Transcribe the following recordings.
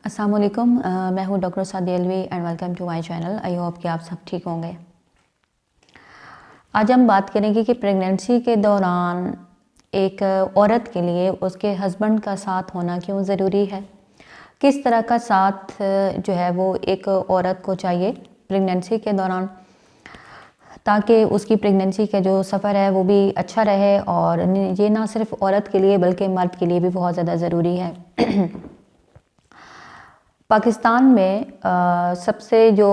अस्सलाम वालेकुम। मैं हूँ doctor Sadia Alvi and welcome to my channel. I hope कि आप सब ठीक होंगे। आज हम बात करेंगे कि प्रेगनेंसी के दौरान एक औरत के लिए उसके हस्बैंड का साथ होना क्यों ज़रूरी है, किस तरह का साथ जो है वो एक औरत को चाहिए प्रेगनेंसी के दौरान, ताकि उसकी प्रेगनेंसी का जो सफ़र है वो भी अच्छा रहे। और ये ना सिर्फ औरत के लिए बल्कि मर्द के लिए भी बहुत ज़्यादा ज़रूरी है। पाकिस्तान में सबसे जो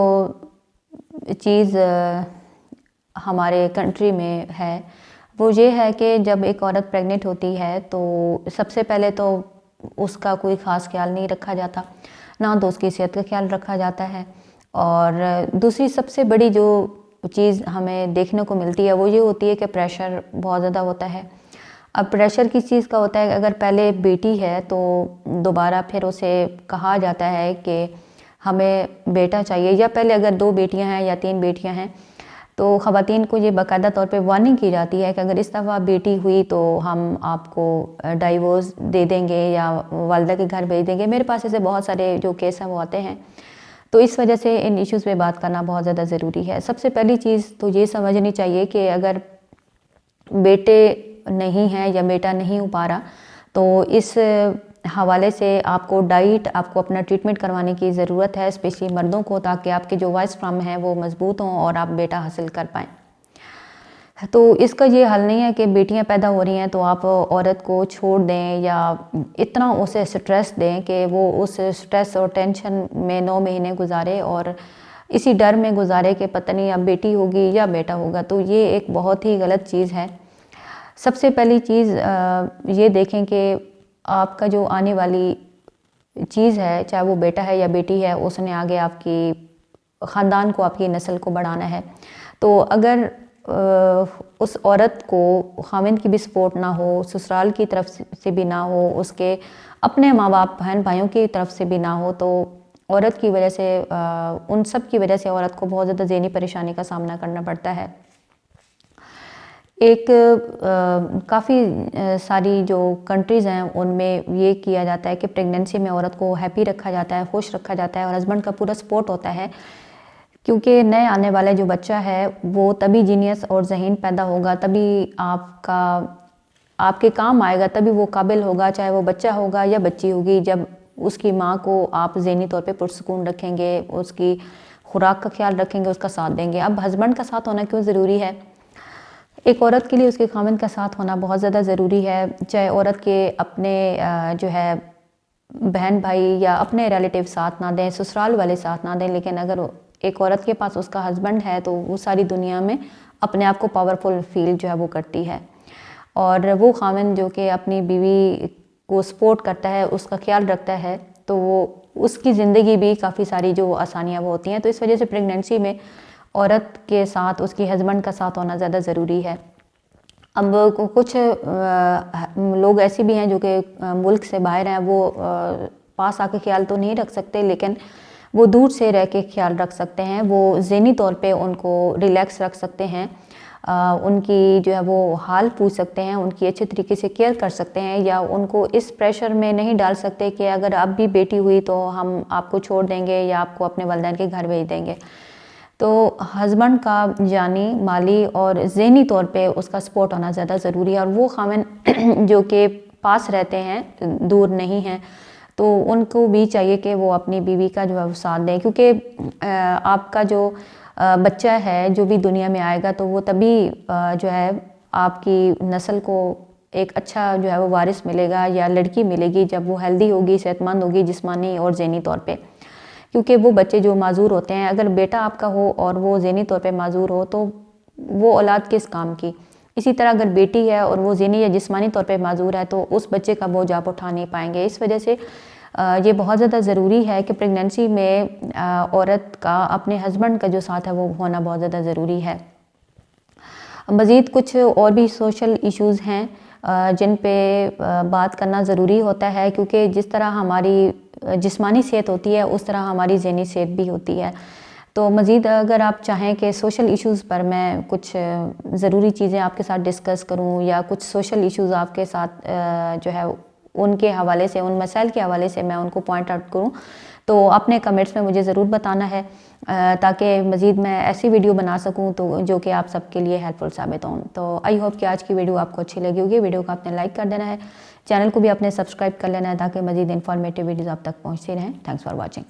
चीज़ हमारे कंट्री में है वो ये है कि जब एक औरत प्रेग्नेंट होती है तो सबसे पहले तो उसका कोई ख़ास ख्याल नहीं रखा जाता, ना तो उसकी सेहत का ख्याल रखा जाता है। और दूसरी सबसे बड़ी जो चीज़ हमें देखने को मिलती है वो ये होती है कि प्रेशर बहुत ज़्यादा होता है। अब प्रेशर किस चीज़ का होता है, अगर पहले बेटी है तो दोबारा फिर उसे कहा जाता है कि हमें बेटा चाहिए, या पहले अगर 2 बेटियां हैं या 3 बेटियां हैं तो ख़वातीन को ये बाकायदा तौर पे वार्निंग की जाती है कि अगर इस दफ़ा बेटी हुई तो हम आपको डाइवोर्स दे देंगे या वालिदा के घर भेज देंगे। मेरे पास ऐसे बहुत सारे जो केस हैं वो आते हैं, तो इस वजह से इन इश्यूज़ पे बात करना बहुत ज़्यादा ज़रूरी है। सबसे पहली चीज़ तो ये समझनी चाहिए कि अगर बेटे नहीं है या बेटा नहीं हो पा रहा तो इस हवाले से आपको आपको अपना ट्रीटमेंट करवाने की ज़रूरत है, स्पेशली मर्दों को, ताकि आपके जो वॉइस फ्राम है वो मजबूत हों और आप बेटा हासिल कर पाएँ। तो इसका ये हल नहीं है कि बेटियां पैदा हो रही हैं तो आप औरत को छोड़ दें या इतना उसे स्ट्रेस दें कि वो उस स्ट्रेस और टेंशन में 9 महीने गुजारे और इसी डर में गुजारे कि पता नहीं अब बेटी होगी या बेटा होगा। तो ये एक बहुत ही गलत चीज़ है। सबसे पहली चीज़ ये देखें कि आपका जो आने वाली चीज़ है, चाहे वो बेटा है या बेटी है, उसने आगे आपकी ख़ानदान को, आपकी नस्ल को बढ़ाना है। तो अगर उस औरत को ख़ाविंद की भी सपोर्ट ना हो, ससुराल की तरफ से भी ना हो, उसके अपने माँ बाप बहन भाइयों की तरफ से भी ना हो, तो औरत की वजह से उन सब की वजह से औरत को बहुत ज़्यादा ज़हनी परेशानी का सामना करना पड़ता है। एक काफ़ी सारी जो कंट्रीज़ हैं उनमें ये किया जाता है कि प्रेगनेंसी में औरत को हैप्पी रखा जाता है, खुश रखा जाता है और हस्बैंड का पूरा सपोर्ट होता है, क्योंकि नए आने वाला जो बच्चा है वो तभी जीनियस और ज़हीन पैदा होगा, तभी आपके काम आएगा, तभी वो काबिल होगा, चाहे वो बच्चा होगा या बच्ची होगी, जब उसकी माँ को आप ज़हनी तौर पे पुरसुकून रखेंगे, उसकी खुराक का ख्याल रखेंगे, उसका साथ देंगे। अब हस्बैंड का साथ होना क्यों ज़रूरी है? एक औरत के लिए उसके ख़ाविंद का साथ होना बहुत ज़्यादा ज़रूरी है, चाहे औरत के अपने जो है बहन भाई या अपने रिलेटिव साथ ना दें, ससुराल वाले साथ ना दें, लेकिन अगर एक औरत के पास उसका हस्बैंड है तो वो सारी दुनिया में अपने आप को पावरफुल फील जो है वो करती है। और वो ख़ाविंद जो कि अपनी बीवी को सपोर्ट करता है, उसका ख्याल रखता है, तो वो उसकी ज़िंदगी भी काफ़ी सारी जो आसानियाँ वो होती हैं। तो इस वजह से प्रेगनेंसी में औरत के साथ उसकी हस्बैंड का साथ होना ज़्यादा ज़रूरी है। अब कुछ लोग ऐसे भी हैं जो कि मुल्क से बाहर हैं, वो पास आके ख्याल तो नहीं रख सकते, लेकिन वो दूर से रह के ख्याल रख सकते हैं, वो ज़हनी तौर पे उनको रिलैक्स रख सकते हैं, उनकी जो है वो हाल पूछ सकते हैं, उनकी अच्छे तरीके से केयर कर सकते हैं, या उनको इस प्रेशर में नहीं डाल सकते कि अगर अब भी बेटी हुई तो हम आपको छोड़ देंगे या आपको अपने वालिदैन के घर भेज देंगे। तो हस्बैंड का जानी, माली और ज़हनी तौर पे उसका सपोर्ट होना ज़्यादा ज़रूरी है। और वो ख़ाविंद जो कि पास रहते हैं, दूर नहीं हैं, तो उनको भी चाहिए कि वो अपनी बीवी का जो है वो साथ दें, क्योंकि आपका जो बच्चा है जो भी दुनिया में आएगा तो वो तभी जो है आपकी नस्ल को एक अच्छा जो है वो वारिस मिलेगा या लड़की मिलेगी जब वो हेल्दी होगी, सेहतमंद होगी जिस्मानी और ज़हनी तौर पे। क्योंकि वो बच्चे जो माजूर होते हैं, अगर बेटा आपका हो और वो ज़हनी तौर पे माजूर हो तो वो औलाद किस काम की। इसी तरह अगर बेटी है और वो ज़हनी या जिस्मानी तौर पे माजूर है तो उस बच्चे का बोझ आप उठा नहीं पाएंगे। इस वजह से ये बहुत ज़्यादा ज़रूरी है कि प्रेगनेंसी में औरत का अपने हस्बैंड का जो साथ है वो होना बहुत ज़्यादा ज़रूरी है। मज़ीद कुछ और भी सोशल इश्यूज़ हैं जिन पे बात करना ज़रूरी होता है, क्योंकि जिस तरह हमारी जिस्मानी सेहत होती है उस तरह हमारी ज़हनी सेहत भी होती है। तो मज़ीद अगर आप चाहें कि सोशल इश्यूज़ पर मैं कुछ ज़रूरी चीज़ें आपके साथ डिस्कस करूं या कुछ सोशल इश्यूज़ आपके साथ जो है उनके हवाले से, उन मसाइल के हवाले से मैं उनको पॉइंट आउट करूं, तो अपने कमेंट्स में मुझे ज़रूर बताना है, ताकि मज़ीद मैं ऐसी वीडियो बना सकूं तो जो कि आप सबके लिए हेल्पफुल साबित हों। तो आई होप कि आज की वीडियो आपको अच्छी लगी होगी। वीडियो को आपने लाइक कर देना है, चैनल को भी आपने सब्सक्राइब कर लेना है ताकि मज़ीद इन्फॉर्मेटिव वीडियोज़ आप तक पहुँचती रहें। Thanks for watching.